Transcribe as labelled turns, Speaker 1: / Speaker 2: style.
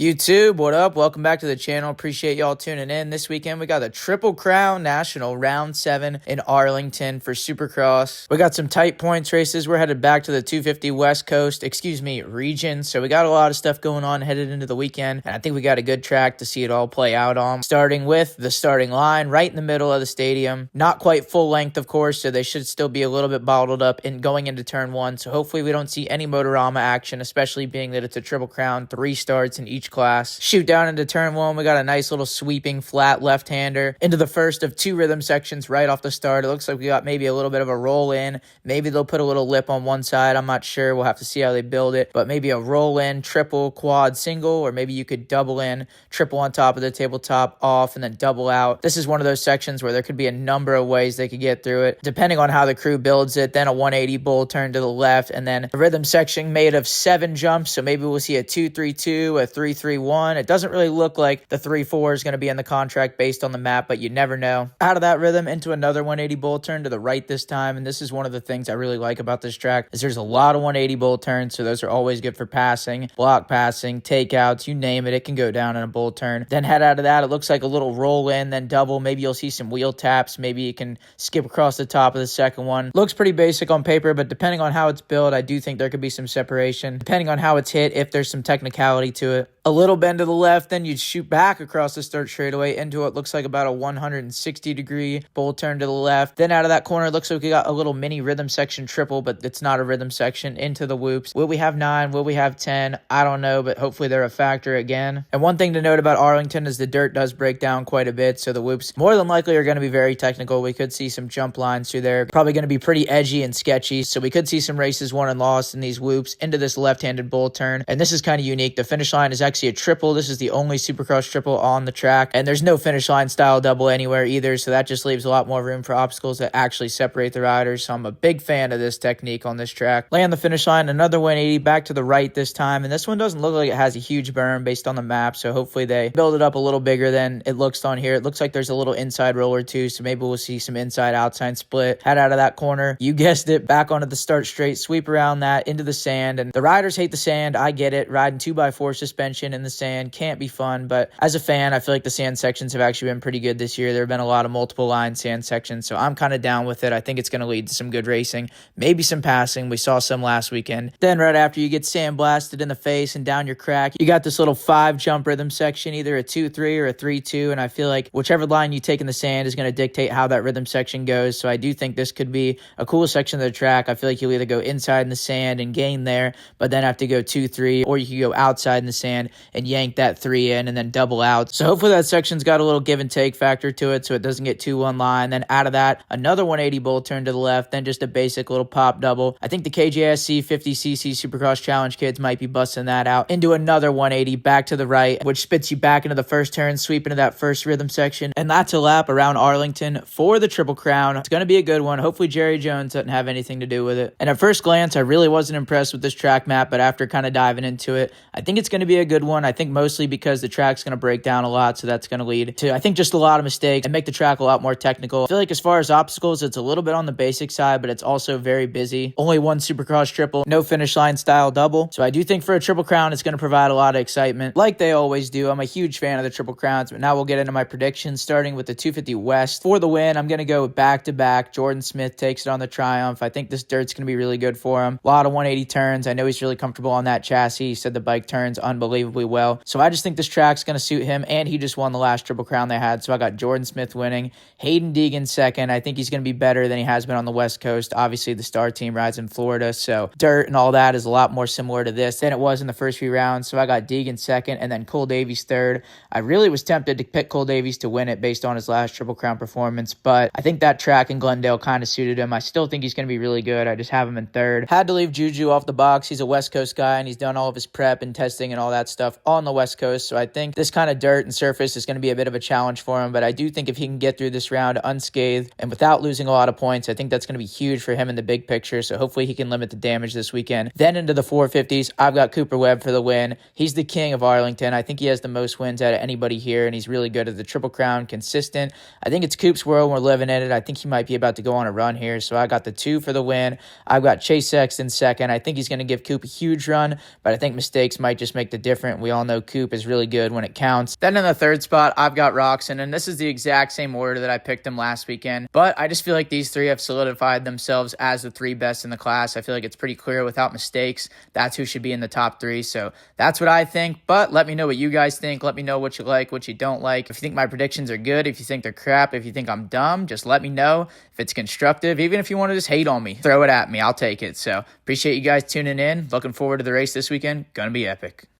Speaker 1: YouTube, what up? Welcome back to the channel. Appreciate y'all tuning in. This weekend, we got the Triple Crown National Round 7 in Arlington for Supercross. We got some tight points races. We're headed back to the 250 West Coast, region. So we got a lot of stuff going on headed into the weekend, and I think we got a good track to see it all play out on. Starting with the starting line right in the middle of the stadium. Not quite full length, of course, so they should still be a little bit bottled up in going into turn 1. So hopefully we don't see any Motorama action, especially being that it's a Triple Crown, 3 starts in each class. Shoot down into turn 1. We got a nice little sweeping flat left-hander into the first of 2 rhythm sections right off the start. It looks like we got maybe a little bit of a roll in. Maybe they'll put a little lip on one side. I'm not sure. We'll have to see how they build it. But maybe a roll in, triple, quad, single, or maybe you could double in, triple on top of the tabletop, off, and then double out. This is one of those sections where there could be a number of ways they could get through it, depending on how the crew builds it. Then a 180 bull turn to the left, and then a rhythm section made of 7 jumps. So maybe we'll see a 2-3-2, a 3-3-1. It doesn't really look like the 3-4 is going to be in the contract based on the map, but you never know. Out of that rhythm into another 180 bull turn to the right this time, and this is one of the things I really like about this track is there's a lot of 180 bull turns, so those are always good for passing, block passing, takeouts, you name it, it can go down in a bull turn. Then head out of that, it looks like a little roll in, then double. Maybe you'll see some wheel taps. Maybe you can skip across the top of the second one. Looks pretty basic on paper, but depending on how it's built, I do think there could be some separation. Depending on how it's hit, if there's some technicality to it. A little bend to the left, then you'd shoot back across the start straightaway into what looks like about a 160-degree bull turn to the left. Then out of that corner, it looks like we got a little mini rhythm section triple, but it's not a rhythm section, into the whoops. Will we have 9? Will we have 10? I don't know, but hopefully they're a factor again. And one thing to note about Arlington is the dirt does break down quite a bit, so the whoops more than likely are going to be very technical. We could see some jump lines through there. Probably going to be pretty edgy and sketchy, so we could see some races won and lost in these whoops into this left-handed bull turn. And this is kind of unique. The finish line is actually a triple. This is the only Supercross triple on the track, and there's no finish line style double anywhere either, so that just leaves a lot more room for obstacles that actually separate the riders. So I'm a big fan of this technique on this track. Land the finish line, another 180 back to the right this time, and this one doesn't look like it has a huge berm based on the map, so hopefully they build it up a little bigger than it looks on here. It looks like there's a little inside roller too, so maybe we'll see some inside outside split. Head out of that corner, you guessed it, back onto the start straight, sweep around that into the sand, and the riders hate the sand. I get it. Riding 2x4 suspension in the sand can't be fun, but as a fan, I feel like the sand sections have actually been pretty good this year. There have been a lot of multiple line sand sections, so I'm kind of down with it. I think it's going to lead to some good racing, maybe some passing. We saw some last weekend. Then right after you get sand blasted in the face and down your crack, you got this little 5 jump rhythm section, either a 2-3 or a 3-2, and I feel like whichever line you take in the sand is going to dictate how that rhythm section goes, so I do think this could be a cool section of the track. I feel like you'll either go inside in the sand and gain there, but then have to go 2-3, or you can go outside in the sand and yank that 3 in and then double out. So hopefully that section's got a little give and take factor to it so it doesn't get too one line. Then out of that, another 180 bull turn to the left, then just a basic little pop double. I think the KJSC 50cc Supercross Challenge kids might be busting that out into another 180 back to the right, which spits you back into the first turn, sweep into that first rhythm section, and that's a lap around Arlington for the Triple Crown. It's going to be a good one. Hopefully Jerry Jones doesn't have anything to do with it. And at first glance, I really wasn't impressed with this track map, but after kind of diving into it, I think it's going to be a good one. I think mostly because the track's going to break down a lot, so that's going to lead to, I think, just a lot of mistakes and make the track a lot more technical. I feel like as far as obstacles, it's a little bit on the basic side, but it's also very busy. Only one Supercross triple, no finish line style double. So I do think for a Triple Crown, it's going to provide a lot of excitement, like they always do. I'm a huge fan of the Triple Crowns, but now we'll get into my predictions, starting with the 250 West. For the win, I'm going to go back-to-back. Jordan Smith takes it on the Triumph. I think this dirt's going to be really good for him. A lot of 180 turns. I know he's really comfortable on that chassis. He said the bike turns unbelievably well. So I just think this track's going to suit him, and he just won the last Triple Crown they had, so I got Jordan Smith winning. Hayden Deegan second. I think he's going to be better than he has been on the West Coast. Obviously, the Star team rides in Florida, so dirt and all that is a lot more similar to this than it was in the first few rounds, so I got Deegan second, and then Cole Davies third. I really was tempted to pick Cole Davies to win it based on his last Triple Crown performance, but I think that track in Glendale kind of suited him. I still think he's going to be really good. I just have him in third. Had to leave Juju off the box. He's a West Coast guy, and he's done all of his prep and testing and all that stuff on the West Coast, so I think this kind of dirt and surface is going to be a bit of a challenge for him, but I do think if he can get through this round unscathed and without losing a lot of points, I think that's going to be huge for him in the big picture, so hopefully he can limit the damage this weekend. Then into the 450s, I've got Cooper Webb for the win. He's the king of Arlington. I think he has the most wins out of anybody here, and he's really good at the Triple Crown, consistent. I think it's Coop's world. We're living in it. I think he might be about to go on a run here, so I got the 2 for the win. I've got Chase Sexton second. I think he's going to give Coop a huge run, but I think mistakes might just make the difference. different. We all know Coop is really good when it counts. Then in the third spot, I've got Roxon, and this is the exact same order that I picked them last weekend. But I just feel like these three have solidified themselves as the three best in the class. I feel like it's pretty clear without mistakes. That's who should be in the top three. So that's what I think. But let me know what you guys think. Let me know what you like, what you don't like. If you think my predictions are good, if you think they're crap, if you think I'm dumb, just let me know. If it's constructive, even if you want to just hate on me, throw it at me. I'll take it. So appreciate you guys tuning in. Looking forward to the race this weekend. Gonna be epic.